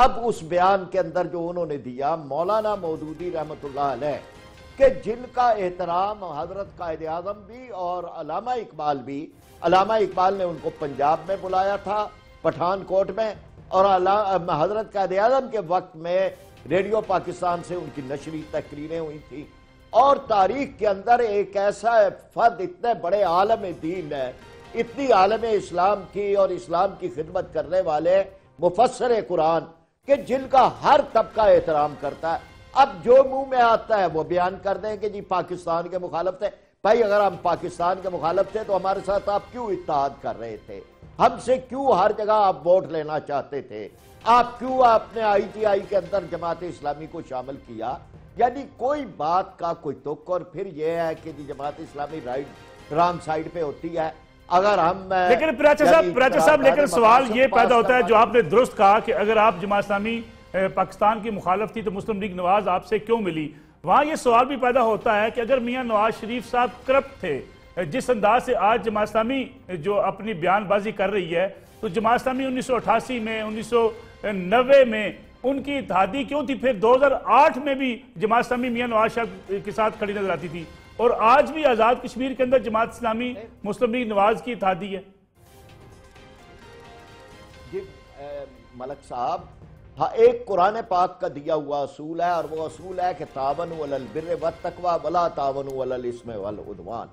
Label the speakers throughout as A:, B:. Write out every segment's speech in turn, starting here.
A: اب اس بیان کے اندر جو انہوں نے دیا مولانا مودودی رحمت اللہ علیہ کہ جن کا احترام حضرت قائد اعظم بھی اور علامہ اقبال بھی، علامہ اقبال نے ان کو پنجاب میں بلایا تھا پٹھان کوٹ میں، اور حضرت قائد اعظم کے وقت میں ریڈیو پاکستان سے ان کی نشری تقریریں ہوئی تھی، اور تاریخ کے اندر ایک ایسا فرد اتنے بڑے عالم دین ہے، اتنی عالم اسلام کی اور اسلام کی خدمت کرنے والے مفسر قرآن کہ جن کا ہر طبقہ احترام کرتا ہے، اب جو منہ میں آتا ہے وہ بیان کر دیں کہ جی پاکستان کے مخالف تھے۔ بھائی اگر ہم پاکستان کے مخالف تھے تو ہمارے ساتھ آپ کیوں اتحاد کر رہے تھے؟ ہم سے کیوں ہر جگہ آپ ووٹ لینا چاہتے تھے؟ آپ کیوں آپ نے آئی ٹی آئی کے اندر جماعت اسلامی کو شامل کیا؟ یعنی کوئی بات کا کوئی تک، اور پھر یہ ہے کہ جی جماعت اسلامی رانگ سائیڈ پہ ہوتی ہے۔ اگر ہم
B: لیکن پراچا صاحب لیکن سوال یہ پیدا ہوتا ہے جو آپ نے درست کہا کہ اگر آپ جماعت اسلامی پاکستان کی مخالف تھی تو مسلم لیگ نواز آپ سے کیوں ملی؟ وہاں یہ سوال بھی پیدا ہوتا ہے کہ اگر میاں نواز شریف صاحب کرپٹ تھے، جس انداز سے آج جماعت اسلامی جو اپنی بیان بازی کر رہی ہے، تو جماعت اسلامی 1988 میں 1990 میں ان کی اتحادی کیوں تھی؟ پھر 2008 میں بھی جماعت اسلامی میاں نواز شریف کے ساتھ کھڑی نظر آتی تھی، اور آج بھی آزاد کشمیر کے اندر جماعت اسلامی مسلم لیگ نواز کی اتحادی ہے۔
A: جی ملک صاحب، ایک قرآن پاک کا دیا ہوا اصول ہے، اور وہ اصول ہے کہ تعاونوا علی البر والتقوی ولا تعاونوا علی الاسم والعدوان۔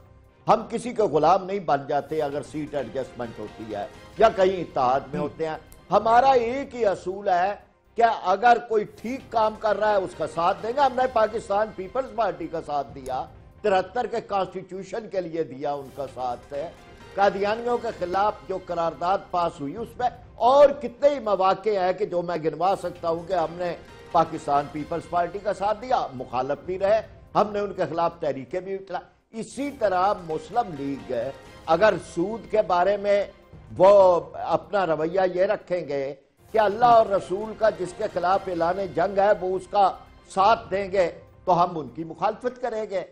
A: ہم کسی کے غلام نہیں بن جاتے اگر سیٹ ایڈجسٹمنٹ ہوتی ہے یا کہیں اتحاد میں ہوتے ہیں۔ ہمارا ایک ہی اصول ہے کہ اگر کوئی ٹھیک کام کر رہا ہے اس کا ساتھ دیں گے۔ ہم نے پاکستان پیپلز پارٹی کا ساتھ دیا، 73 کے کانسٹیٹیوشن کے لیے دیا ان کا ساتھ ہے، قادیانیوں کے خلاف جو قرارداد پاس ہوئی اس میں، اور کتنے ہی مواقع ہے کہ جو میں گنوا سکتا ہوں کہ ہم نے پاکستان پیپلز پارٹی کا ساتھ دیا، مخالف بھی رہے، ہم نے ان کے خلاف تحریکیں بھی اٹھائیں۔ اسی طرح مسلم لیگ اگر سود کے بارے میں وہ اپنا رویہ یہ رکھیں گے کہ اللہ اور رسول کا جس کے خلاف اعلان جنگ ہے وہ اس کا ساتھ دیں گے تو ہم ان کی مخالفت کریں گے۔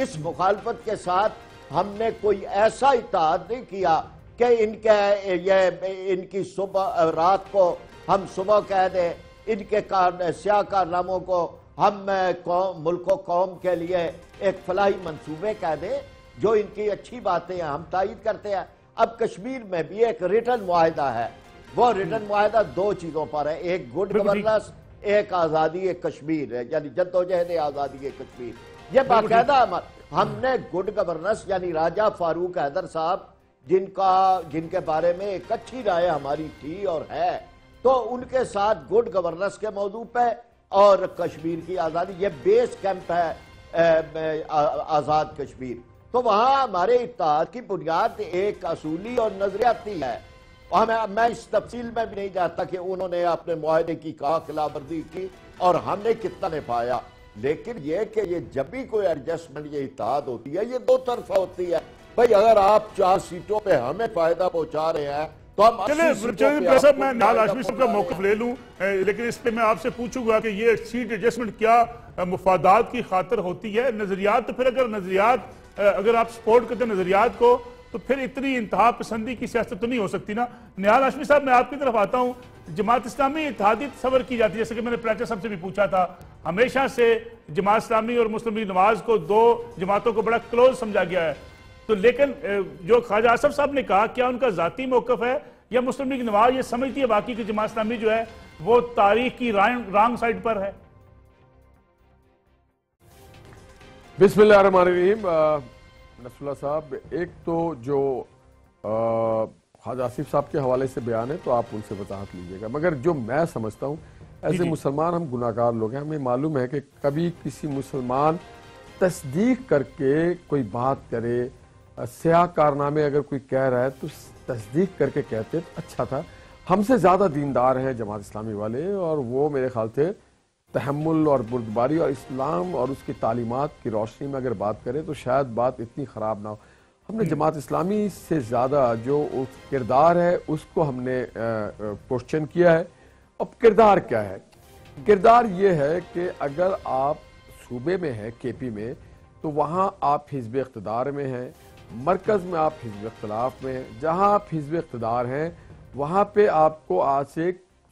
A: اس مخالفت کے ساتھ ہم نے کوئی ایسا اتحاد نہیں کیا کہ ان کی صبح رات کو ہم صبح کہہ دیں، ان کے سیاہ کارناموں کو ہم ملک و قوم کے لیے ایک فلاحی منصوبے کہہ دیں۔ جو ان کی اچھی باتیں ہیں ہم تائید کرتے ہیں۔ اب کشمیر میں بھی ایک ریٹن معاہدہ ہے، وہ ریٹن معاہدہ دو چیزوں پر ہے، ایک گڈ گورننس، ایک آزادی کشمیر ہے، یعنی جدوجہد آزادی کشمیر۔ یہ باقاعدہ ہم نے گڈ گورننس یعنی راجہ فاروق حیدر صاحب جن کے بارے میں ایک اچھی رائے ہماری تھی اور ہے، تو ان کے ساتھ گڈ گورننس کے موضوع پہ اور کشمیر کی آزادی، یہ بیس کیمپ ہے آزاد کشمیر، تو وہاں ہمارے اتحاد کی بنیاد ایک اصولی اور نظریاتی ہے۔ میں اس تفصیل میں بھی نہیں جاتا کہ انہوں نے اپنے معاہدے کی کہاں خلاف ورزی کی اور ہم نے کتنا نبھایا، لیکن یہ کہ یہ جب بھی کوئی ایڈجسٹمنٹ یہ اتحاد ہوتی ہے یہ دو طرفہ ہوتی ہے۔ بھئی اگر آپ 4 سیٹوں پہ ہمیں فائدہ پہنچا رہے ہیں تو ہم 80 سیٹوں پہ
B: صاحب میں نال ہاشمی صاحب کا موقف لے لوں، لیکن اس پہ میں آپ سے پوچھوں گا کہ یہ سیٹ ایڈجسٹمنٹ کیا مفادات کی خاطر ہوتی ہے؟ نظریات تو پھر اگر آپ سپورٹ کرتے ہیں نظریات کو تو پھر اتنی انتہا پسندی کی سیاست تو نہیں ہو سکتی نا۔ نہال ہاشمی صاحب میں آپ کی طرف آتا ہوں، جماعت اسلامی اتحادی تصور کی جاتی ہے، جیسے کہ میں نے پراچا صاحب سے بھی پوچھا تھا، ہمیشہ سے جماعت اسلامی اور مسلم لیگ نواز کو دو جماعتوں کو بڑا کلوز سمجھا گیا ہے، تو لیکن جو خواجہ آصف صاحب نے کہا کیا ان کا ذاتی موقف ہے یا مسلم لیگ نواز یہ سمجھتی ہے باقی کہ جماعت اسلامی جو ہے وہ تاریخ کی رانگ سائڈ پر ہے؟
C: بسم اللہ الرحمن الرحیم۔ نصر اللہ صاحب، ایک تو جو خواجہ آصف صاحب کے حوالے سے بیان ہے تو آپ ان سے وضاحت لیجئے گا، مگر جو میں سمجھتا ہوں ایسے مسلمان ہم گناہگار لوگ ہیں، ہمیں معلوم ہے کہ کبھی کسی مسلمان تصدیق کر کے کوئی بات کرے، سیاہ کارنامے اگر کوئی کہہ رہا ہے تو تصدیق کر کے کہتے تو اچھا تھا۔ ہم سے زیادہ دیندار ہیں جماعت اسلامی والے، اور وہ میرے خیال سے تحمل اور بردباری اور اسلام اور اس کی تعلیمات کی روشنی میں اگر بات کریں تو شاید بات اتنی خراب نہ ہو۔ ہم نے جماعت اسلامی سے زیادہ جو کردار ہے اس کو ہم نے کوشچن کیا ہے۔ اب کردار کیا ہے؟ کردار یہ ہے کہ اگر آپ صوبے میں ہیں کے پی میں تو وہاں آپ حزب اقتدار میں ہیں، مرکز میں آپ حزب اختلاف میں ہیں، جہاں آپ حزب اقتدار ہیں وہاں پہ آپ کو آج سے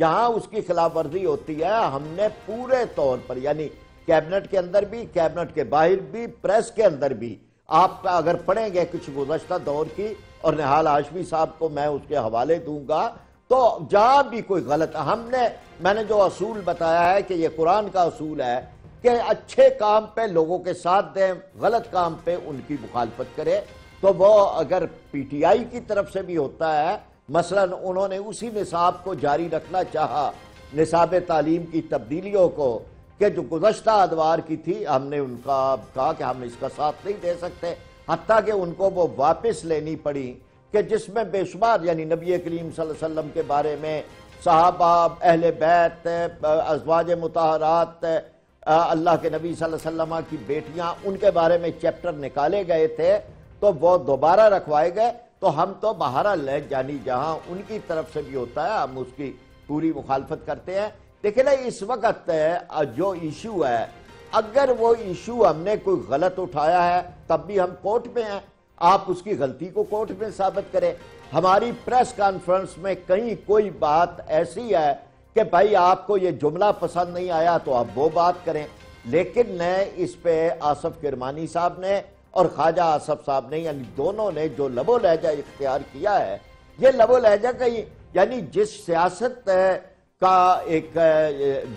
A: جہاں اس کی خلاف ورزی ہوتی ہے ہم نے پورے طور پر یعنی کیبنٹ کے اندر بھی، کیبنٹ کے باہر بھی، پریس کے اندر بھی، آپ اگر پڑھیں گے کچھ گزشتہ دور کی، اور نہال ہاشمی صاحب کو میں اس کے حوالے دوں گا، تو جہاں بھی کوئی غلط میں نے جو اصول بتایا ہے کہ یہ قرآن کا اصول ہے کہ اچھے کام پہ لوگوں کے ساتھ دیں، غلط کام پہ ان کی مخالفت کرے، تو وہ اگر پی ٹی آئی کی طرف سے بھی ہوتا ہے، مثلا انہوں نے اسی نصاب کو جاری رکھنا چاہا، نصاب تعلیم کی تبدیلیوں کو، کہ جو گزشتہ ادوار کی تھی، ہم نے ان کا کہا کہ ہم اس کا ساتھ نہیں دے سکتے، حتیٰ کہ ان کو وہ واپس لینی پڑی، کہ جس میں بے شمار یعنی نبی کریم صلی اللہ علیہ وسلم کے بارے میں، صحابہ، اہل بیت، ازواج مطہرات، اللہ کے نبی صلی اللہ علیہ وسلم کی بیٹیاں، ان کے بارے میں چیپٹر نکالے گئے تھے، تو وہ دوبارہ رکھوائے گئے، تو ہم تو بہرحال یعنی جہاں ان کی طرف سے بھی ہوتا ہے ہم اس کی پوری مخالفت کرتے ہیں۔ لیکن اس وقت جو ایشو ہے، اگر وہ ایشو ہم نے کوئی غلط اٹھایا ہے تب بھی ہم کورٹ میں ہیں، آپ اس کی غلطی کو کورٹ میں ثابت کریں۔ ہماری پریس کانفرنس میں کہیں کوئی بات ایسی ہے کہ بھائی آپ کو یہ جملہ پسند نہیں آیا تو آپ وہ بات کریں، لیکن اس پہ آصف کرمانی صاحب نے اور خواجہ آصف صاحب نے یعنی دونوں نے جو لب و لہجہ اختیار کیا ہے، یہ لب و لہجہ کا یعنی جس سیاست کا ایک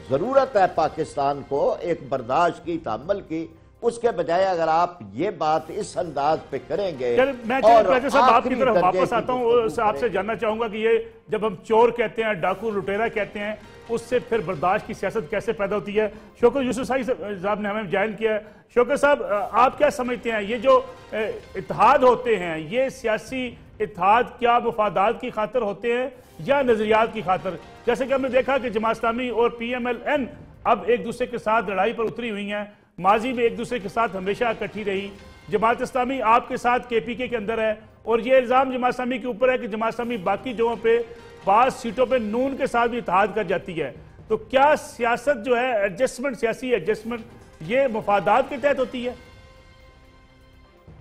A: ضرورت ہے پاکستان کو، ایک برداشت کی، تحمل کی، اس کے بجائے اگر آپ یہ بات اس انداز پہ کریں گے،
B: میں آپ کی طرف واپس آتا ہوں، آپ سے جاننا چاہوں گا کہ یہ جب ہم چور کہتے ہیں، ڈاکو لٹیرا کہتے ہیں، اس سے پھر برداشت کی سیاست کیسے پیدا ہوتی ہے؟ شوکت یوسف صاحب نے ہمیں جوائن کیا ہے۔ شوکت صاحب، آپ کیا سمجھتے ہیں یہ جو اتحاد ہوتے ہیں، یہ سیاسی اتحاد کیا مفادات کی خاطر ہوتے ہیں یا نظریات کی خاطر؟ جیسے کہ ہم نے دیکھا کہ جماعت اسلامی اور پی ایم ایل این اب ایک دوسرے کے ساتھ لڑائی پر اتری ہوئی ہیں، ماضی میں ایک دوسرے کے ساتھ ہمیشہ اکٹھی رہی۔ جماعت اسلامی آپ کے ساتھ کے پی کے اندر ہے، اور یہ الزام جماعت اسلامی کے اوپر ہے کہ جماعت اسلامی باقی جگہوں پہ بعض سیٹوں پہ نون کے ساتھ بھی اتحاد کر جاتی ہے۔ تو کیا سیاست جو ہے ایڈجسٹمنٹ، سیاسی ایڈجسٹمنٹ، یہ مفادات کے تحت ہوتی ہے؟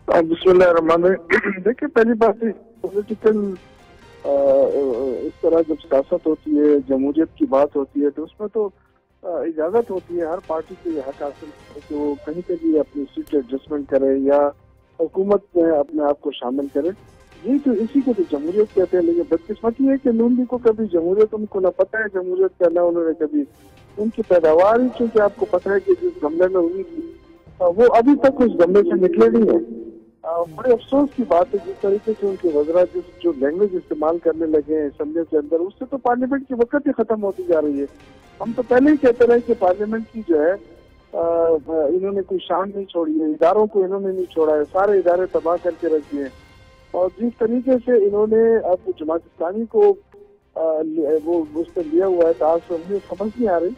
D: بسم اللہ الرحمن الرحیم۔ دیکھیں، پہلی بات پولیٹیکل اس طرح جب سیاست ہوتی ہے، جمہوریت کی بات ہوتی ہے، تو اس میں تو اجازت ہوتی ہے ہر پارٹی کو یہ حق حاصل ہے کہ وہ کہیں پہ بھی اپنی سیٹ ایڈجسٹمنٹ کرے یا حکومت میں اپنے آپ کو شامل کرے۔ یہ تو اسی کو تو جمہوریت کہتے ہیں۔ لیکن بدقسمتی ہے کہ نون لیگ کو کبھی جمہوریت ان کو نہ پتہ ہے، جمہوریت کا نہ انہوں نے کبھی ان کی پیداوار ہی، چونکہ آپ کو پتہ ہے کہ جس گملے میں ہوئی تھی وہ ابھی تک اس گملے سے نکلے نہیں ہیں۔ بڑے افسوس کی بات ہے جس طریقے سے ان کے وزراء جو لینگویج استعمال کرنے لگے ہیں اسمبلی کے اندر، اس سے تو پارلیمنٹ کی وقت ہی ختم ہوتی جا رہی ہے۔ ہم تو پہلے ہی کہتے رہے کہ پارلیمنٹ کی جو ہے انہوں نے کوئی شان نہیں چھوڑی ہے، اداروں کو انہوں نے نہیں چھوڑا ہے، سارے ادارے تباہ کر کے رکھ دیے ہیں۔ اور جس طریقے سے انہوں نے اب جماعت اسلامی کو وہ اس پہ لیا ہوا ہے، تو آج سے ہمیں سمجھ نہیں آ رہی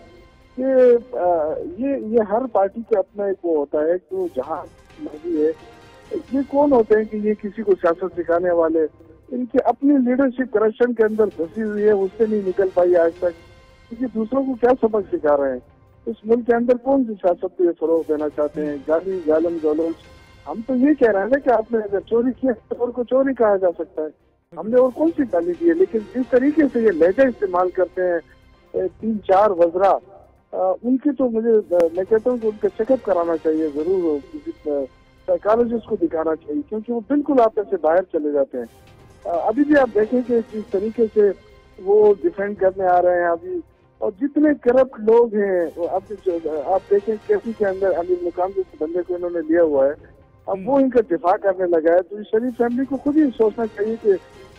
D: کہ یہ ہر پارٹی کا اپنا ایک وہ ہوتا ہے کہ وہ جہاں مرضی ہے۔ یہ کون ہوتے ہیں کہ یہ کسی کو سیاست سکھانے والے؟ ان کی اپنی لیڈرشپ کرپشن کے اندر پھنسی ہوئی ہے، اس سے نہیں نکل پائی آج تک، کیونکہ دوسروں کو کیا سبق سکھا رہے ہیں؟ اس ملک کے اندر کون سی سیاست کو یہ فروغ دینا چاہتے ہیں؟ گالی گالم گلوچ۔ ہم تو یہ کہہ رہے ہیں نا کہ آپ نے اگر چوری کیا تو اور کو چوری کہا جا سکتا ہے، ہم نے اور کون سی گالی دی ہے؟ لیکن جس طریقے سے یہ لہجہ استعمال کرتے ہیں 3-4 وزراء، ان کی تو میں کہتا ہوں کہ ان کا چیک اپ کرانا چاہیے ضرور، کسی سائیکالوجسٹ کو دکھانا چاہیے، کیونکہ وہ بالکل آپ سے باہر چلے جاتے ہیں۔ ابھی بھی آپ دیکھیں کہ جس طریقے سے وہ ڈیفینڈ کرنے آ رہے ہیں ابھی، اور جتنے کرپٹ لوگ ہیں اب آپ دیکھیں کیسی کے اندر امین مقام جس بندے کو انہوں نے لیا ہوا ہے، اب وہ ان کا دفاع کرنے لگا ہے۔ تو اس شریف فیملی کو خود ہی سوچنا چاہیے کہ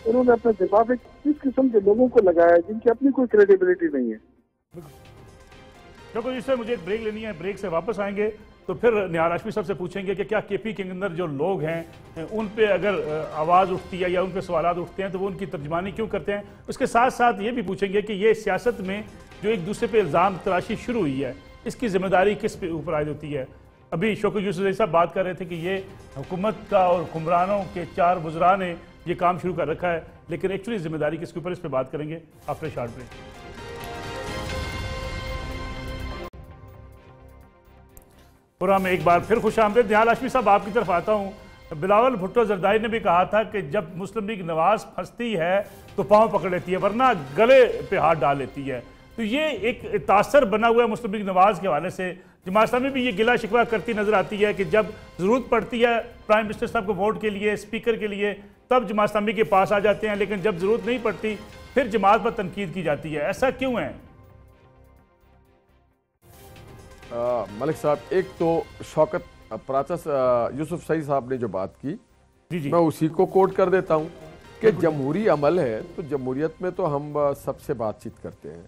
D: انہوں نے اپنے دفاع میں کس قسم کے لوگوں کو لگایا ہے جن کی اپنی کوئی کریڈیبلٹی نہیں ہے۔
B: دیکھو جس سے مجھے ایک بریک لینی ہے، بریک سے واپس آئیں گے تو پھر نہال ہاشمی صاحب سے پوچھیں گے کہ کیا کے پی کے اندر جو لوگ ہیں ان پہ اگر آواز اٹھتی ہے یا ان پہ سوالات اٹھتے ہیں تو وہ ان کی ترجمانی کیوں کرتے ہیں؟ اس کے ساتھ ساتھ یہ بھی پوچھیں گے کہ یہ سیاست میں جو ایک دوسرے پہ الزام تراشی شروع ہوئی ہے، اس کی ذمہ داری کس پہ اوپر عائد ہوتی ہے؟ ابھی شوکت یوسف صاحب بات کر رہے تھے کہ یہ حکومت کا اور حکمرانوں کے 4 وزراء نے یہ کام شروع کر رکھا ہے، لیکن ایکچولی ذمہ داری کس کے اوپر، اس پہ بات کریں گے آفٹر شارٹ بریک۔ پروگرام میں ایک بار پھر خوش آمدید۔ نہال ہاشمی صاحب آپ کی طرف آتا ہوں۔ بلاول بھٹو زرداری نے بھی کہا تھا کہ جب مسلم لیگ نواز پھنستی ہے تو پاؤں پکڑ لیتی ہے ورنہ گلے پہ ہاتھ ڈال لیتی ہے. تو یہ ایک تاثر بنا ہوا ہے مسلم لیگ نواز کے حوالے سے. جماعت اسلامی بھی یہ گلہ شکوہ کرتی نظر آتی ہے کہ جب ضرورت پڑتی ہے پرائم منسٹر صاحب کو ووٹ کے لیے، اسپیکر کے لیے، تب جماعت اسلامی کے پاس آ جاتے ہیں، لیکن جب ضرورت نہیں پڑتی پھر جماعت پر تنقید کی جاتی ہے. ایسا کیوں ہے؟
C: ملک صاحب، ایک تو شوکت پراچس یوسف سعید صاحب نے جو بات کی میں اسی کو کوٹ کر دیتا ہوں کہ جمہوری عمل ہے تو جمہوریت میں تو ہم سب سے بات چیت کرتے ہیں.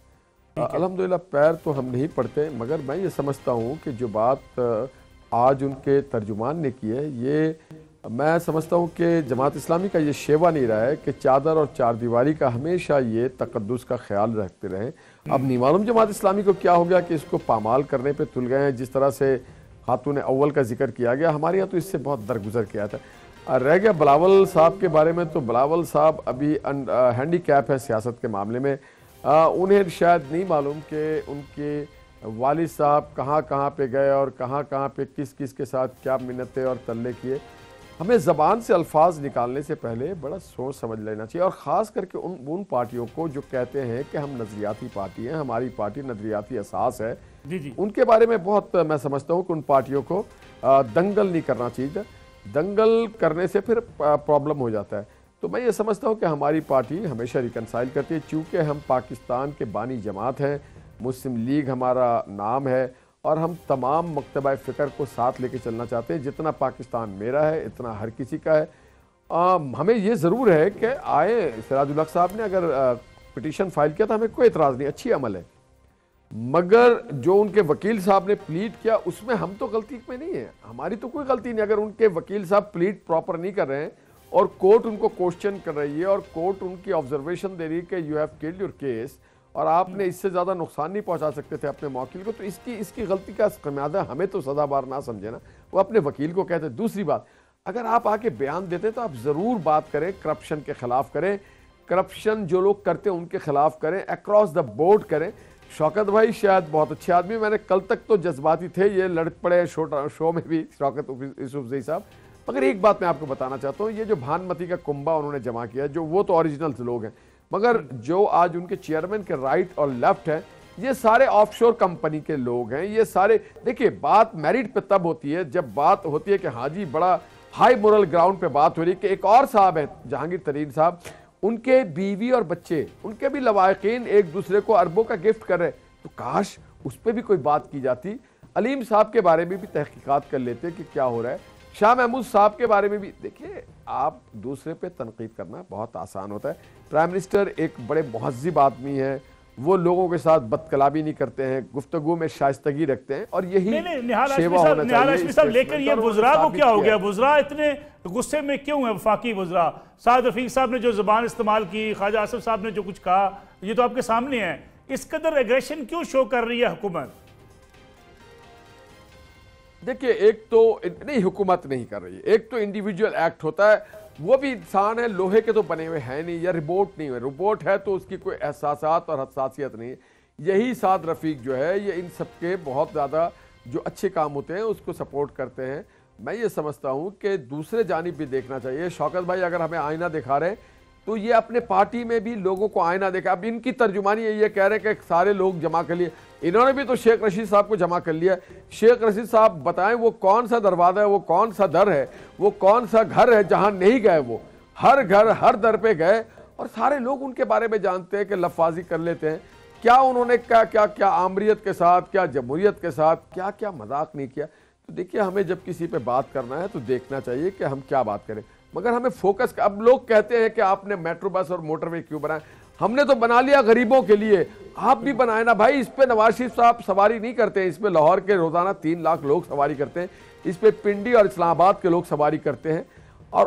C: الحمدللہ پیر تو ہم نہیں پڑتے، مگر میں یہ سمجھتا ہوں کہ جو بات آج ان کے ترجمان نے کی ہے، یہ میں سمجھتا ہوں کہ جماعت اسلامی کا یہ شیوا نہیں رہا ہے کہ چادر اور چار دیواری کا ہمیشہ یہ تقدس کا خیال رکھتے رہیں. اب نہیں معلوم جماعت اسلامی کو کیا ہو گیا کہ اس کو پامال کرنے پہ تل گئے ہیں. جس طرح سے خاتون اول کا ذکر کیا گیا، ہمارے یہاں تو اس سے بہت درگزر کیا تھا. رہ گیا بلاول صاحب کے بارے میں، تو بلاول صاحب ابھی ہینڈی کیپ ہے سیاست کے معاملے میں. انہیں شاید نہیں معلوم کہ ان کے والد صاحب کہاں کہاں پہ گئے اور کہاں کہاں پہ کس کس کے ساتھ کیا منتیں اور تلے کیے. ہمیں زبان سے الفاظ نکالنے سے پہلے بڑا سوچ سمجھ لینا چاہیے، اور خاص کر کے ان پارٹیوں کو جو کہتے ہیں کہ ہم نظریاتی پارٹی ہیں، ہماری پارٹی نظریاتی اساس ہے، ان کے بارے میں بہت میں سمجھتا ہوں کہ ان پارٹیوں کو دنگل نہیں کرنا چاہیے. دنگل کرنے سے پھر پرابلم ہو جاتا ہے. تو میں یہ سمجھتا ہوں کہ ہماری پارٹی ہمیشہ ریکنسائل کرتی ہے، چونکہ ہم پاکستان کے بانی جماعت ہیں، مسلم لیگ ہمارا نام ہے، اور ہم تمام مکتبہ فکر کو ساتھ لے کے چلنا چاہتے ہیں. جتنا پاکستان میرا ہے اتنا ہر کسی کا ہے. ہمیں یہ ضرور ہے کہ آئے سراج الحق صاحب نے اگر پٹیشن فائل کیا تو ہمیں کوئی اعتراض نہیں، اچھی عمل ہے، مگر جو ان کے وکیل صاحب نے پلیٹ کیا اس میں ہم تو غلطی میں نہیں ہے، ہماری تو کوئی غلطی نہیں. اگر ان کے وکیل صاحب پلیٹ پراپر نہیں کر رہے ہیں اور کورٹ ان کو کوشچن کر رہی ہے اور کورٹ ان کی آبزرویشن دے رہی ہے کہ you have killed your case اور آپ نے اس سے زیادہ نقصان نہیں پہنچا سکتے تھے اپنے موکل کو، تو اس کی غلطی کا خمیازہ ہمیں تو سزا بار نہ سمجھے نا، وہ اپنے وکیل کو کہتے ہیں. دوسری بات، اگر آپ آ کے بیان دیتے تو آپ ضرور بات کریں، کرپشن کے خلاف کریں، کرپشن جو لوگ کرتے ہیں ان کے خلاف کریں، اکراس دا بورڈ کریں. شوکت بھائی شاید بہت اچھے آدمی، میں نے کل تک تو جذباتی تھے، یہ لڑ پڑے شو میں بھی شوکت یوسف زئی صاحب. مگر ایک بات میں آپ کو بتانا چاہتا ہوں، یہ جو بھانمتی کا کنبہ انہوں نے جمع کیا، جو وہ تو اوریجنل لوگ ہیں، مگر جو آج ان کے چیئرمین کے رائٹ اور لیفٹ ہیں یہ سارے آف شور کمپنی کے لوگ ہیں. یہ سارے دیکھیں، بات میرٹ پہ تب ہوتی ہے جب بات ہوتی ہے کہ ہاں جی بڑا ہائی مورل گراؤنڈ پہ بات ہو رہی ہے. کہ ایک اور صاحب ہیں جہانگیر ترین صاحب، ان کے بیوی اور بچے، ان کے بھی لواحقین ایک دوسرے کو اربوں کا گفٹ کر رہے، تو کاش اس پہ بھی کوئی بات کی جاتی. علیم صاحب کے بارے میں بھی تحقیقات کر لیتے کہ کیا ہو رہا ہے. شاہ محمود صاحب کے بارے میں بھی دیکھیے، آپ دوسرے پہ تنقید کرنا بہت آسان ہوتا ہے. پرائم منسٹر ایک بڑے مہذب آدمی ہیں، وہ لوگوں کے ساتھ بدکلامی نہیں کرتے ہیں، گفتگو میں شائستگی رکھتے ہیں، اور یہی شیوا ہونا چاہیے.
B: لیکن یہ وزراء کو کیا ہو گیا؟ وزراء اتنے غصے میں کیوں ہیں؟ وفاقی وزراء، سعد رفیق صاحب نے جو زبان استعمال کی، خواجہ آصف صاحب نے جو کچھ کہا، یہ تو آپ کے سامنے ہے. اس قدر ایگریشن کیوں شو کر رہی ہے حکومت؟
C: دیکھیے، ایک تو نہیں حکومت نہیں کر رہی ہے، ایک تو انڈیویجول ایکٹ ہوتا ہے، وہ بھی انسان ہے، لوہے کے تو بنے ہوئے ہیں نہیں، یا روبوٹ نہیں ہوئے. روبوٹ ہے تو اس کی کوئی احساسات اور حساسیت نہیں ہے. یہی سعد رفیق جو ہے یہ ان سب کے بہت زیادہ جو اچھے کام ہوتے ہیں اس کو سپورٹ کرتے ہیں. میں یہ سمجھتا ہوں کہ دوسرے جانب بھی دیکھنا چاہیے. شوکت بھائی اگر ہمیں آئینہ دکھا رہے ہیں تو یہ اپنے پارٹی میں بھی لوگوں کو آئینہ دیکھا. اب ان کی ترجمانی یہ کہہ رہے ہیں کہ سارے لوگ جمع کر لیے، انہوں نے بھی تو شیخ رشید صاحب کو جمع کر لیا. شیخ رشید صاحب بتائیں وہ کون سا دروازہ ہے، وہ کون سا در ہے، وہ کون سا گھر ہے جہاں نہیں گئے؟ وہ ہر گھر ہر در پہ گئے، اور سارے لوگ ان کے بارے میں جانتے ہیں کہ لفاظی کر لیتے ہیں. کیا انہوں نے کیا آمریت کے ساتھ، کیا جمہوریت کے ساتھ کیا مذاق نہیں کیا. تو دیکھیے، ہمیں جب کسی پہ بات کرنا ہے تو دیکھنا چاہیے کہ ہم کیا بات کریں، مگر ہمیں فوکس. اب لوگ کہتے ہیں کہ آپ نے میٹرو بس اور موٹر وے کیوں بنائے؟ ہم نے تو بنا لیا غریبوں کے لیے، آپ بھی بنائے نا بھائی. اس پہ نواز شریف صاحب سواری نہیں کرتے ہیں، اس پہ لاہور کے روزانہ 3 لاکھ لوگ سواری کرتے ہیں، اس پہ پنڈی اور اسلام آباد کے لوگ سواری کرتے ہیں. اور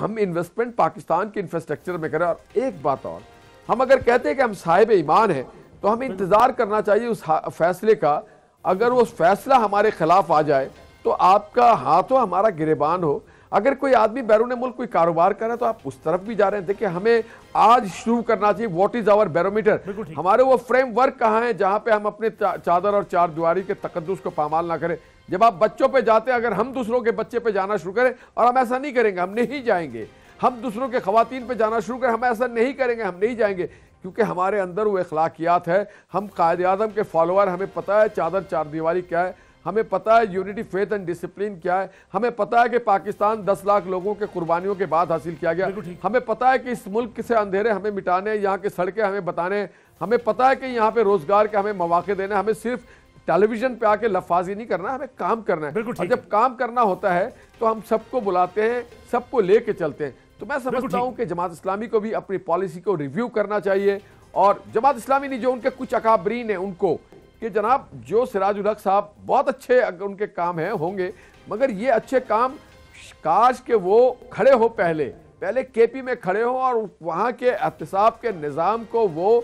C: ہم انویسٹمنٹ پاکستان کے انفراسٹرکچر میں کریں. اور ایک بات اور، ہم اگر کہتے ہیں کہ ہم صاحب ایمان ہیں تو ہمیں انتظار کرنا چاہیے اس فیصلے کا. اگر وہ فیصلہ ہمارے خلاف آ جائے تو آپ کا ہاتھ ہو، ہمارا گریبان ہو. اگر کوئی آدمی بیرون ملک کوئی کاروبار کر رہا ہے تو آپ اس طرف بھی جا رہے ہیں. دیکھیں، ہمیں آج شروع کرنا چاہیے واٹ از آور بیرومیٹر، ہمارے وہ فریم ورک کہاں ہیں جہاں پہ ہم اپنے چادر اور چار دیواری کے تقدس کو پامال نہ کریں. جب آپ بچوں پہ جاتے ہیں، اگر ہم دوسروں کے بچے پہ جانا شروع کریں، اور ہم ایسا نہیں کریں گے، ہم نہیں جائیں گے، ہم دوسروں کے خواتین پہ جانا شروع کریں، ہم ایسا نہیں کریں گے، ہم نہیں جائیں گے، کیونکہ ہمارے اندر وہ اخلاقیات ہے، ہم قائد اعظم کے فالوور، ہمیں پتہ ہے چادر چار دیواری کیا ہے، ہمیں پتہ ہے یونٹی فیتھ اینڈ ڈسپلن کیا ہے، ہمیں پتہ ہے کہ پاکستان 10 لاکھ لوگوں کے قربانیوں کے بعد حاصل کیا گیا، ہمیں پتہ ہے کہ اس ملک سے اندھیرے ہمیں مٹانے، یہاں کے سڑکیں ہمیں بتانے، ہمیں پتہ ہے کہ یہاں پہ روزگار کے ہمیں مواقع دینے، ہمیں صرف ٹیلی ویژن پہ آ کے لفاظی نہیں کرنا، ہمیں کام کرنا ہے، اور جب کام کرنا ہوتا ہے تو ہم سب کو بلاتے ہیں، سب کو لے کے چلتے ہیں۔ تو میں سمجھتا ہوں کہ جماعت اسلامی کو بھی اپنی پالیسی کو ریویو کرنا چاہیے، اور جماعت اسلامی نہیں، جو ان کے کچھ اکابرین ہیں ان کو، کہ جناب جو سراج الحق صاحب بہت اچھے ان کے کام ہیں ہوں گے، مگر یہ اچھے کام کاش کہ وہ کھڑے ہو پہلے کے پی میں کھڑے ہوں، اور وہاں کے احتساب کے نظام کو وہ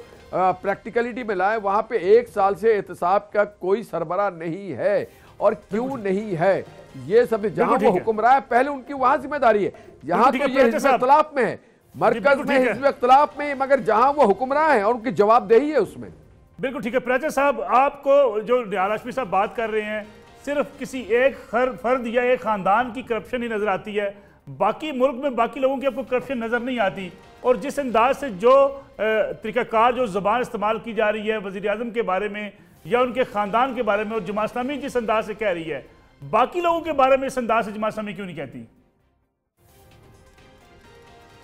C: پریکٹیکلیٹی میں لائیں۔ وہاں پہ 1 سال سے احتساب کا کوئی سربراہ نہیں ہے، اور کیوں نہیں ہے؟ یہ سب جہاں وہ حکمراں ہے، پہلے ان کی وہاں ذمہ داری ہے، یہاں تو یہ حزب اختلاف میں ہے، مرکز میں حزب اختلاف میں، مگر جہاں وہ حکمراں ہیں اور ان کی جواب دہی ہے اس میں۔
B: بالکل ٹھیک ہے پریچر صاحب، آپ کو جو نہال ہاشمی صاحب بات کر رہے ہیں صرف کسی ایک فرد یا ایک خاندان کی کرپشن ہی نظر آتی ہے، باقی ملک میں باقی لوگوں کی آپ کو کرپشن نظر نہیں آتی، اور جس انداز سے جو طریقہ کار جو زبان استعمال کی جا رہی ہے وزیر اعظم کے بارے میں یا ان کے خاندان کے بارے میں، اور جماعت اسلامی جس انداز سے کہہ رہی ہے، باقی لوگوں کے بارے میں اس انداز سے جماعت اسلامی کیوں نہیں کہتی؟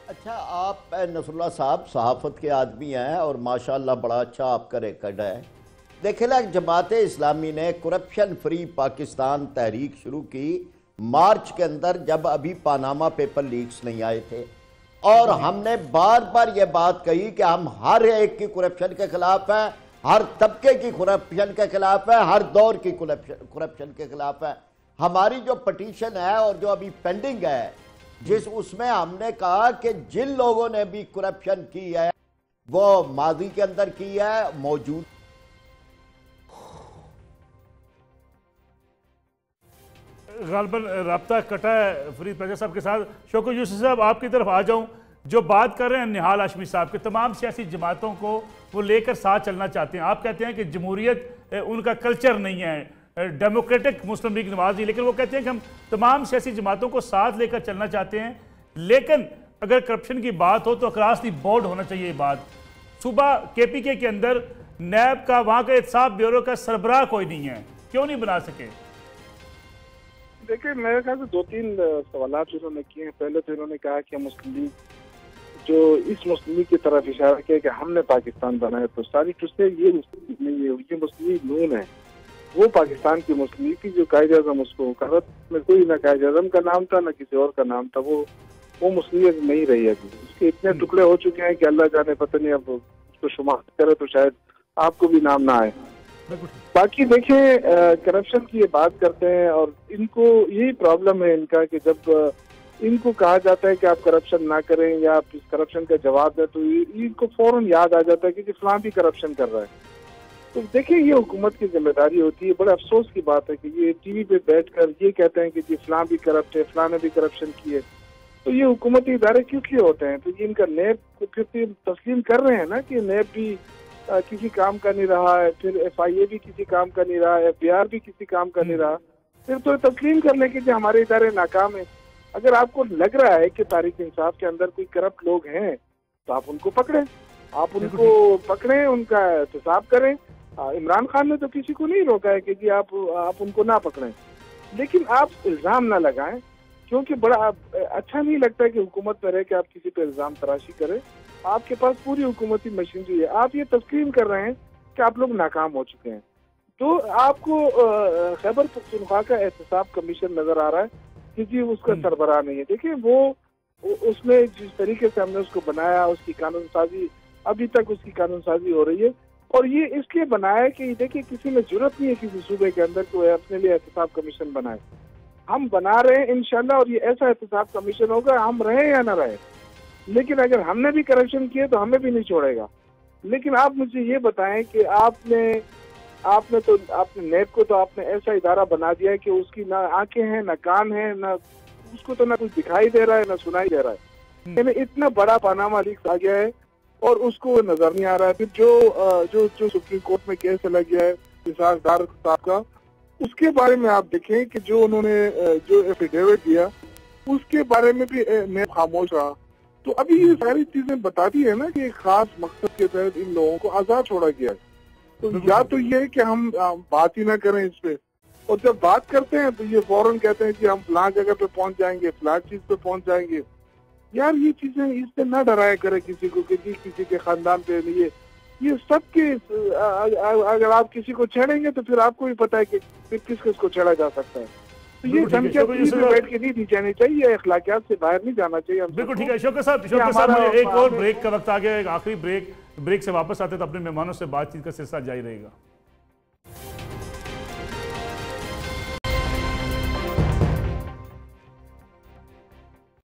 A: اچھا، آپ نصر اللہ صاحب صحافت کے آدمی ہیں اور ماشاءاللہ بڑا اچھا آپ کا ریکارڈ ہے۔ دیکھیں نا، جماعت اسلامی نے کرپشن فری پاکستان تحریک شروع کی مارچ کے اندر، جب ابھی پاناما پیپر لیکس نہیں آئے تھے، اور ہم نے بار بار یہ بات کہی کہ ہم ہر ایک کی کرپشن کے خلاف ہیں، ہر طبقے کی کرپشن کے خلاف ہیں، ہر دور کی کرپشن کے خلاف ہیں۔ ہماری جو پٹیشن ہے اور جو ابھی پینڈنگ ہے، اس میں ہم نے کہا کہ جن لوگوں نے بھی کرپشن کی ہے وہ ماضی کے اندر کی ہے، موجود
B: غالباً رابطہ کٹا ہے فرید پریچر صاحب کے ساتھ۔ شوکت یوسف صاحب، آپ کی طرف آ جاؤں، جو بات کر رہے ہیں نہال ہاشمی صاحب کے، تمام سیاسی جماعتوں کو وہ لے کر ساتھ چلنا چاہتے ہیں، آپ کہتے ہیں کہ جمہوریت ان کا کلچر نہیں ہے، ڈیموکریٹک مسلم لیگ نواز نہیں، لیکن وہ کہتے ہیں کہ ہم تمام سیاسی جماعتوں کو ساتھ لے کر چلنا چاہتے ہیں، لیکن اگر کرپشن کی بات ہو تو اکراس دی بورڈ ہونا چاہیے۔ یہ بات صوبہ کے پی کے اندر نیب کا، وہاں کا احتساب بیورو کا سربراہ کوئی نہیں ہے، کیوں نہیں بنا سکے؟
D: دیکھیں، میرے خیال سے 2-3 سوالات انہوں نے کیے ہیں۔ پہلے تو انہوں نے کہا کہ مسلم لیگ جو اس مسلم لیگ کی طرف اشارہ کیا کہ ہم نے پاکستان بنایا، تو ساری ٹوسے یہ مسلم لیگ نہیں ہے، یہ مسلم لیگ نون ہے، وہ پاکستان کی مسلم لیگ کی جو قائد اعظم اس کو قرارت میں کوئی نہ قائد اعظم کا نام تھا نہ کسی اور کا نام تھا، وہ مسلم لیگ نہیں رہی ہے۔ اس کے اتنے ٹکڑے ہو چکے ہیں کہ اللہ جانے، پتہ نہیں اب اس کو شمار کرے تو شاید آپ کو بھی نام نہ آئے۔ باقی دیکھیں، کرپشن کی یہ بات کرتے ہیں، اور ان کو یہی پرابلم ہے ان کا کہ جب ان کو کہا جاتا ہے کہ آپ کرپشن نہ کریں یا آپ اس کرپشن کا جواب دیں تو ان کو فوراً یاد آ جاتا ہے کہ فلاں بھی کرپشن کر رہا ہے۔ تو دیکھیں، یہ حکومت کی ذمہ داری ہوتی ہے، بڑے افسوس کی بات ہے کہ یہ ٹی وی پہ بیٹھ کر یہ کہتے ہیں کہ جی فلاں بھی کرپٹ ہے، فلاں نے بھی کرپشن کی ہے، تو یہ حکومتی ادارے کس لیے ہوتے ہیں؟ تو یہ ان کا نیب کو پھر تسلیم کر رہے ہیں نا کہ نیب بھی کسی کام کا نہیں رہا ہے، پھر ایف آئی اے بھی کسی کام کا نہیں رہا ہے، ایف بی آر بھی کسی کام کا نہیں رہا، پھر تو تسلیم کر لیں کہ جو ہمارے ادارے ناکام ہیں۔ اگر آپ کو لگ رہا ہے کہ تحریک انصاف کے اندر کوئی کرپٹ لوگ ہیں تو آپ ان کو پکڑیں، ان کا احتساب کریں۔ عمران خان نے تو کسی کو نہیں روکا ہے کہ جی آپ ان کو نہ پکڑیں، لیکن آپ الزام نہ لگائیں، کیونکہ بڑا اچھا نہیں لگتا ہے کہ حکومت میں رہ کے آپ کسی پہ الزام تراشی کریں۔ آپ کے پاس پوری حکومتی مشینری ہے، آپ یہ تسلیم کر رہے ہیں کہ آپ لوگ ناکام ہو چکے ہیں، تو آپ کو خیبر پختونخوا کا احتساب کمیشن نظر آ رہا ہے کہ جی اس کا سربراہ نہیں ہے۔ دیکھیں، وہ اس میں جس طریقے سے ہم نے اس کو بنایا، اس کی قانون سازی، ابھی تک اس کی قانون سازی ہو رہی ہے، اور یہ اس لیے بنایا کہ دیکھیں کسی میں ضرورت نہیں ہے کسی صوبے کے اندر کہ وہ اپنے لیے احتساب کمیشن بنائے۔ ہم بنا رہے ہیں انشاءاللہ، اور یہ ایسا احتساب کمیشن ہوگا، ہم رہیں یا نہ رہیں، لیکن اگر ہم نے بھی کرپشن کیے تو ہمیں بھی نہیں چھوڑے گا۔ لیکن آپ مجھے یہ بتائیں کہ آپ نے نیب کو تو آپ نے ایسا ادارہ بنا دیا ہے کہ اس کی نہ آنکھیں ہیں نہ کان ہیں، نہ اس کو تو نہ کچھ دکھائی دے رہا ہے نہ سنائی دے رہا ہے، یعنی اتنا بڑا پاناما لیکس آ گیا ہے اور اس کو نظر نہیں آ رہا ہے۔ پھر جو سپریم کورٹ میں کیس چلا گیا ہے اسحاق ڈار صاحب کا، اس کے بارے میں آپ دیکھیں کہ جو انہوں نے جو ایفیڈیوٹ دیا اس کے بارے میں بھی نیب خاموش رہا. تو ابھی یہ ساری چیزیں بتاتی ہے نا کہ ایک خاص مقصد کے تحت ان لوگوں کو آزاد چھوڑا گیا ہے. تو یا تو یہ ہے کہ ہم بات ہی نہ کریں اس پہ, اور جب بات کرتے ہیں تو یہ فوراً کہتے ہیں کہ ہم فلاں جگہ پہ پہنچ جائیں گے, فلاں چیز پہ پہنچ جائیں گے. یار یہ چیزیں اس سے نہ ڈرایا کرے کسی کو کہ کسی کے خاندان پہ یہ سب کے, اگر آپ کسی کو چھیڑیں گے تو پھر آپ کو بھی پتا ہے کہ کس کس کو چھیڑا جا سکتا ہے. تو یہ دھمکیاں بیٹھ کے نہیں دی جانی چاہیے, اخلاقیات سے باہر نہیں جانا چاہیے.
B: بالکل ٹھیک ہے شوکت صاحب, مجھے ایک اور بریک کا وقت آ گیا, ایک آخری بریک سے واپس آتے تو اپنے مہمانوں سے بات چیت کا سلسلہ جاری رہے گا.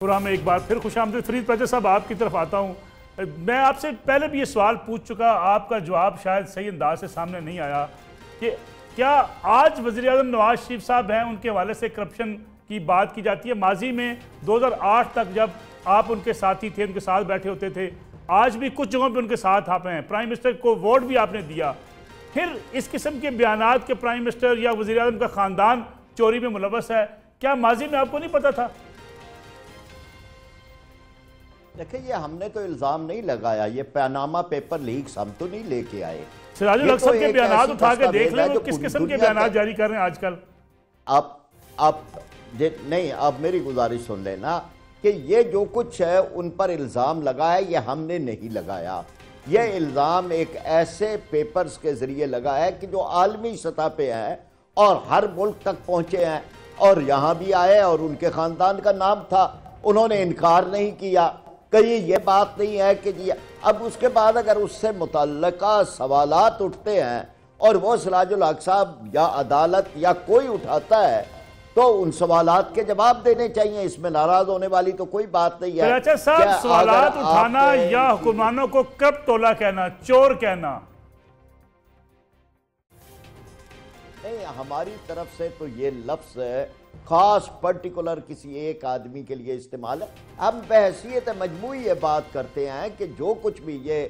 B: پروگرام میں ایک بار پھر خوش آمدید. فرید پیچر صاحب آپ کی طرف آتا ہوں. میں آپ سے پہلے بھی یہ سوال پوچھ چکا, آپ کا جواب شاید صحیح انداز سے سامنے نہیں آیا کہ کیا آج وزیر اعظم نواز شریف صاحب ہیں, ان کے حوالے سے کرپشن کی بات کی جاتی ہے. ماضی میں 2008 تک جب آپ ان کے ساتھی تھے, ان کے ساتھ بیٹھے ہوتے تھے, آج بھی کچھ جگہوں پہ ان کے ساتھ آپ ہیں, پرائم منسٹر کو ووٹ بھی آپ نے دیا. پھر اس قسم کے بیانات کہ پرائم منسٹر یا وزیر اعظم کا خاندان چوری میں ملوث ہے, کیا ماضی میں آپ کو نہیں پتا تھا؟
A: دیکھیں یہ ہم نے تو الزام نہیں لگایا, یہ پاناما پیپر لیکس ہم تو نہیں لے کے آئے.
B: سراج الحق صاحب کے بیانات اٹھا کے دیکھ لیں وہ کس قسم کے بیانات جاری کر رہے ہیں آج کل.
A: آپ نہیں, آپ میری گزارش سن لینا کہ یہ جو کچھ ہے ان پر الزام لگا ہے یہ ہم نے نہیں لگایا. یہ الزام ایک ایسے پیپرز کے ذریعے لگا ہے کہ جو عالمی سطح پہ ہیں اور ہر ملک تک پہنچے ہیں, اور یہاں بھی آئے اور ان کے خاندان کا نام تھا, انہوں نے انکار نہیں کیا. کہیں یہ بات نہیں ہے کہ جی اب اس کے بعد اگر اس سے متعلقہ سوالات اٹھتے ہیں اور وہ سراج الحق صاحب یا عدالت یا کوئی اٹھاتا ہے تو ان سوالات کے جواب دینے چاہیے, اس میں ناراض ہونے والی تو کوئی بات نہیں ہے.
B: پیچر صاحب سوالات اٹھانا یا حکمرانوں کو کرپٹ ٹولا کہنا, چور کہنا,
A: نہیں, ہماری طرف سے تو یہ لفظ خاص پرٹیکولر کسی ایک آدمی کے لیے استعمال ہے. ہم بحیثیت مجموعی یہ بات کرتے ہیں کہ جو کچھ بھی یہ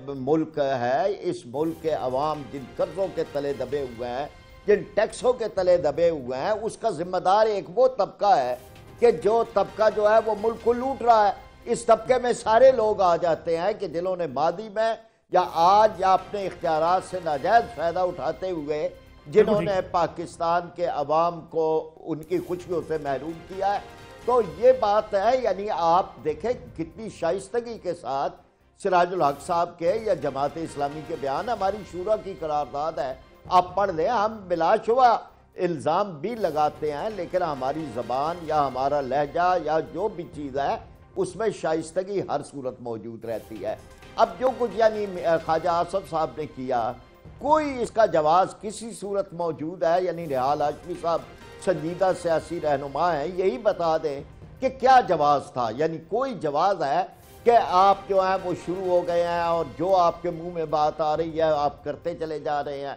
A: ملک ہے, اس ملک کے عوام جن قرضوں کے تلے دبے ہوئے ہیں, جن ٹیکسوں کے تلے دبے ہوئے ہیں, اس کا ذمہ دار ایک وہ طبقہ ہے کہ جو طبقہ جو ہے وہ ملک کو لوٹ رہا ہے. اس طبقے میں سارے لوگ آ جاتے ہیں کہ جنہوں نے ماضی میں یا آج یا اپنے اختیارات سے ناجائز فائدہ اٹھاتے ہوئے جنہوں نے پاکستان کے عوام کو ان کی خوشیوں سے محروم کیا ہے. تو یہ بات ہے, یعنی آپ دیکھیں کتنی شائستگی کے ساتھ سراج الحق صاحب کے یا جماعت اسلامی کے بیان, ہماری شورا کی قرارداد ہے, آپ پڑھ لیں. ہم بلا شبہ الزام بھی لگاتے ہیں لیکن ہماری زبان یا ہمارا لہجہ یا جو بھی چیز ہے اس میں شائستگی ہر صورت موجود رہتی ہے. اب جو کچھ یعنی خواجہ آصف صاحب نے کیا, کوئی اس کا جواز کسی صورت موجود ہے؟ یعنی نہال ہاشمی صاحب سنجیدہ سیاسی رہنما ہیں, یہی بتا دیں کہ کیا جواز تھا. یعنی کوئی جواز ہے کہ آپ جو ہیں وہ شروع ہو گئے ہیں اور جو آپ کے منہ میں بات آ رہی ہے آپ کرتے چلے جا رہے ہیں.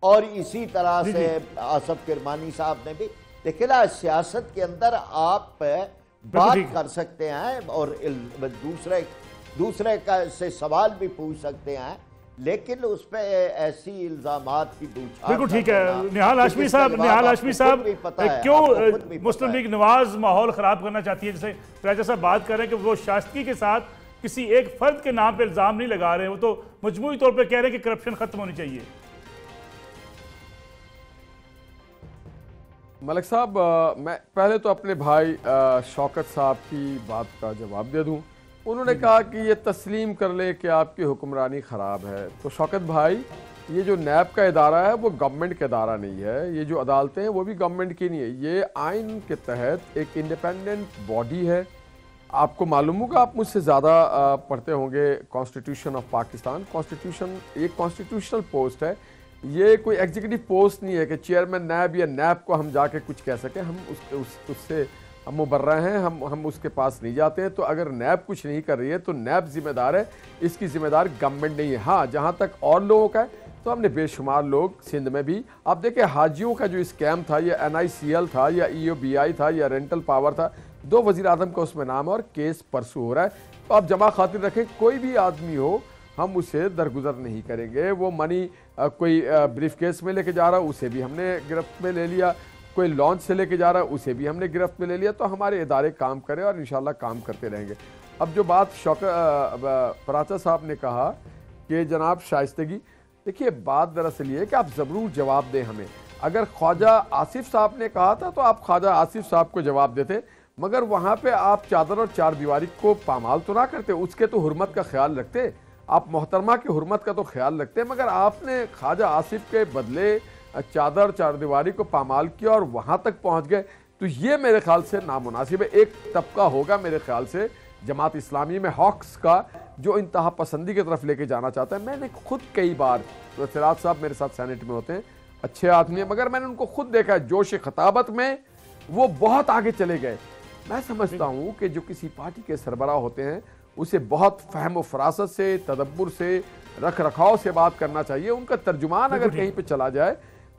A: اور اسی طرح سے آصف کرمانی صاحب نے بھی دیکھیں نا, سیاست کے اندر آپ بات کر سکتے ہیں اور دوسرے کا سے سوال بھی پوچھ سکتے ہیں, لیکن اس پہ ایسی الزامات کی بوچھار.
B: بالکل ٹھیک ہے. نہال ہاشمی صاحب کیوں مسلم لیگ نواز ماحول خراب کرنا چاہتی ہے؟ جیسے پیچر صاحب بات کر رہے ہیں کہ وہ شائستگی کے ساتھ کسی ایک فرد کے نام پہ الزام نہیں لگا رہے ہیں, وہ تو مجموعی طور پہ کہہ رہے ہیں کہ کرپشن ختم ہونی چاہیے.
C: ملک صاحب, میں پہلے تو اپنے بھائی شوکت صاحب کی بات کا جواب دے دوں. انہوں نے کہا کہ یہ تسلیم کر لے کہ آپ کی حکمرانی خراب ہے. تو شوکت بھائی, یہ جو نیب کا ادارہ ہے وہ گورنمنٹ کا ادارہ نہیں ہے, یہ جو عدالتیں ہیں وہ بھی گورنمنٹ کی نہیں ہے, یہ آئین کے تحت ایک انڈیپینڈنٹ باڈی ہے. آپ کو معلوم ہوگا, آپ مجھ سے زیادہ پڑھتے ہوں گے کانسٹیٹیوشن آف پاکستان. کانسٹیٹیوشن ایک کانسٹیٹیوشنل پوسٹ ہے, یہ کوئی ایگزیکٹو پوسٹ نہیں ہے کہ چیئرمین نیب یا نیب کو ہم جا کے کچھ کہہ سکیں. ہم اس سے ہم مبرہ ہیں, ہم اس کے پاس نہیں جاتے ہیں. تو اگر نیب کچھ نہیں کر رہی ہے تو نیب ذمہ دار ہے, اس کی ذمہ دار گورنمنٹ نہیں ہے. ہاں, جہاں تک اور لوگوں کا ہے تو ہم نے بے شمار لوگ سندھ میں بھی, آپ دیکھیں حاجیوں کا جو اسکیم تھا, یا NICL تھا یا EOBI تھا یا رینٹل پاور تھا, 2 وزیر اعظم کا اس میں نام ہے اور کیس پرسو ہو رہا ہے. تو آپ جمع خاطر رکھیں, کوئی بھی آدمی ہو ہم اسے درگزر نہیں کریں گے. وہ منی کوئی بریف کیس میں لے کے جا رہا اسے بھی ہم نے گرفت میں لے لیا, کوئی لانچ سے لے کے جا رہا اسے بھی ہم نے گرفت میں لے لیا. تو ہمارے ادارے کام کریں اور انشاءاللہ کام کرتے رہیں گے. اب جو بات پراچا صاحب نے کہا کہ جناب شائستگی, دیکھیے بات دراصل یہ ہے کہ آپ ضرور جواب دیں ہمیں. اگر خواجہ آصف صاحب نے کہا تھا تو آپ خواجہ آصف صاحب کو جواب دیتے, مگر وہاں پہ آپ چادر اور چار دیواری کو پامال تو نہ کرتے, اس کے تو حرمت کا خیال رکھتے, آپ محترمہ کی حرمت کا تو خیال رکھتے, مگر آپ نے خواجہ آصف کے بدلے چادر چار دیواری کو پامال کیا اور وہاں تک پہنچ گئے. تو یہ میرے خیال سے نامناسب ہے. ایک طبقہ ہوگا میرے خیال سے جماعت اسلامی میں ہاکس کا جو انتہا پسندی کی طرف لے کے جانا چاہتا ہے. میں نے خود کئی بار, سراج صاحب میرے ساتھ سینٹ میں ہوتے ہیں, اچھے آدمی ہیں, مگر میں نے ان کو خود دیکھا ہے جوش خطابت میں وہ بہت آگے چلے گئے. میں سمجھتا ہوں کہ جو کسی پارٹی کے سربراہ ہوتے ہیں اسے بہت فہم و فراست سے, تدبر سے, رکھ رکھاؤ سے بات کرنا چاہیے. ان کا ترجمان اگر کہیں پہ چلا جائے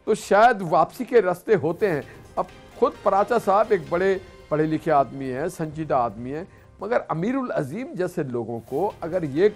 C: تو شاید واپسی کے راستے ہوتے ہیں. اب خود پراچا صاحب ایک بڑے پڑھے لکھے آدمی ہیں, سنجیدہ آدمی ہیں, مگر امیر العظیم جیسے لوگوں کو اگر یہ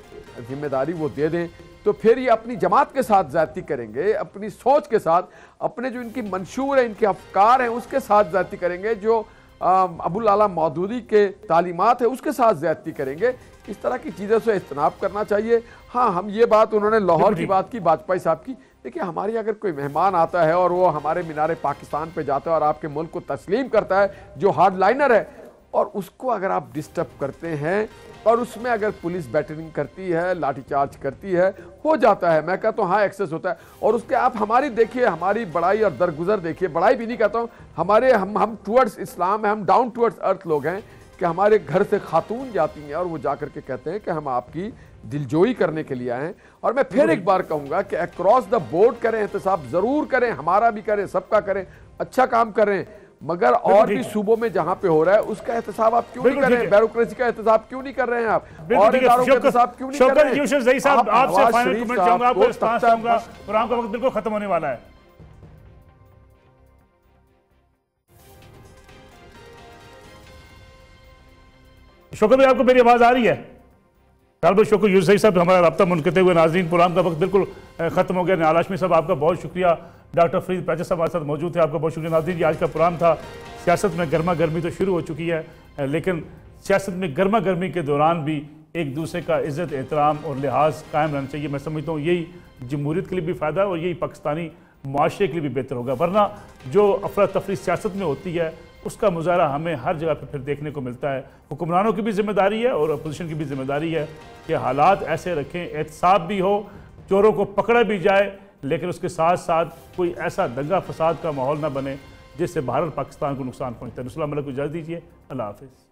C: ذمہ داری وہ دے دیں تو پھر یہ اپنی جماعت کے ساتھ زیادتی کریں گے, اپنی سوچ کے ساتھ, اپنے جو ان کی منشور ہیں, ان کے افکار ہیں, اس کے ساتھ زیادتی کریں گے, جو ابو العلا مودودی کے تعلیمات ہیں اس کے ساتھ زیادتی کریں گے. اس طرح کی چیزوں سے اجتناب کرنا چاہیے. ہاں ہم یہ بات, انہوں نے لاہور کی بات کی, واجپئی صاحب کی, دیکھیں ہماری اگر کوئی مہمان آتا ہے اور وہ ہمارے مینار پاکستان پہ جاتا ہے اور آپ کے ملک کو تسلیم کرتا ہے, جو ہارڈ لائنر ہے, اور اس کو اگر آپ ڈسٹرب کرتے ہیں اور اس میں اگر پولیس بیٹرنگ کرتی ہے, لاٹھی چارج کرتی ہے, ہو جاتا ہے, میں کہتا ہوں ہاں ایکسس ہوتا ہے. اور اس کے آپ ہماری دیکھیے, ہماری بڑائی اور درگزر دیکھیے, بڑائی بھی نہیں کہتا ہوں, ہمارے ہم ٹورڈز اسلام ہیں, ہم ڈاؤن ٹورڈز ارتھ لوگ ہیں, کہ ہمارے گھر سے خاتون جاتی ہیں اور وہ جا کر کے کہتے ہیں کہ ہم آپ کی دلجوئی کرنے کے لیے آئے ہیں. اور میں پھر ایک بار کہوں گا کہ اکراس دا بورڈ کریں, احتساب ضرور کریں, ہمارا بھی کریں, سب کا کریں, اچھا کام کریں, مگر اور بھی صوبوں میں جہاں پہ ہو رہا ہے اس کا احتساب آپ کیوں نہیں کر رہے ہیں؟ بیوروکریسی کا احتساب کیوں نہیں کر رہے ہیں آپ؟ اور اداروں کا احتساب کیوں نہیں کر رہے ہیں؟
B: شکر صاحب, آپ سے فائنل کمنٹ چاہوں گا, آپ کو رسپانس چاہوں گا, پروگرام کا وقت بالکل ختم ہونے والا ہے. شکر بھائی, آپ کو میری آواز آ رہی ہے؟ بہت شکر یوسف زئی صاحب, ہمارا رابطہ منقطع ہوئے. ناظرین, پروگرام کا وقت بالکل ختم ہو گیا. نہال ہاشمی صاحب آپ کا بہت شکریہ. ڈاکٹر فرید پراچا صاحب ہمارے ساتھ موجود تھے, آپ کا بہت شکریہ. ناظرین, یہ آج کا پروگرام تھا. سیاست میں گرما گرمی تو شروع ہو چکی ہے, لیکن سیاست میں گرما گرمی کے دوران بھی ایک دوسرے کا عزت, احترام اور لحاظ قائم رہنا چاہیے. میں سمجھتا ہوں یہی جمہوریت کے لیے بھی فائدہ ہے اور یہی پاکستانی معاشرے کے لیے بھی بہتر ہوگا. ورنہ جو افراتفری سیاست میں ہوتی ہے اس کا مظاہرہ ہمیں ہر جگہ پہ پھر دیکھنے کو ملتا ہے. حکمرانوں کی بھی ذمہ داری ہے اور اپوزیشن کی بھی ذمہ داری ہے کہ حالات ایسے رکھیں, احتساب بھی ہو, چوروں کو پکڑا بھی جائے, لیکن اس کے ساتھ ساتھ کوئی ایسا دنگا فساد کا ماحول نہ بنے جس سے بھارت پاکستان کو نقصان پہنچتا ہے. رسول اللہ علیہ کو اجازت دیجیے. اللہ حافظ.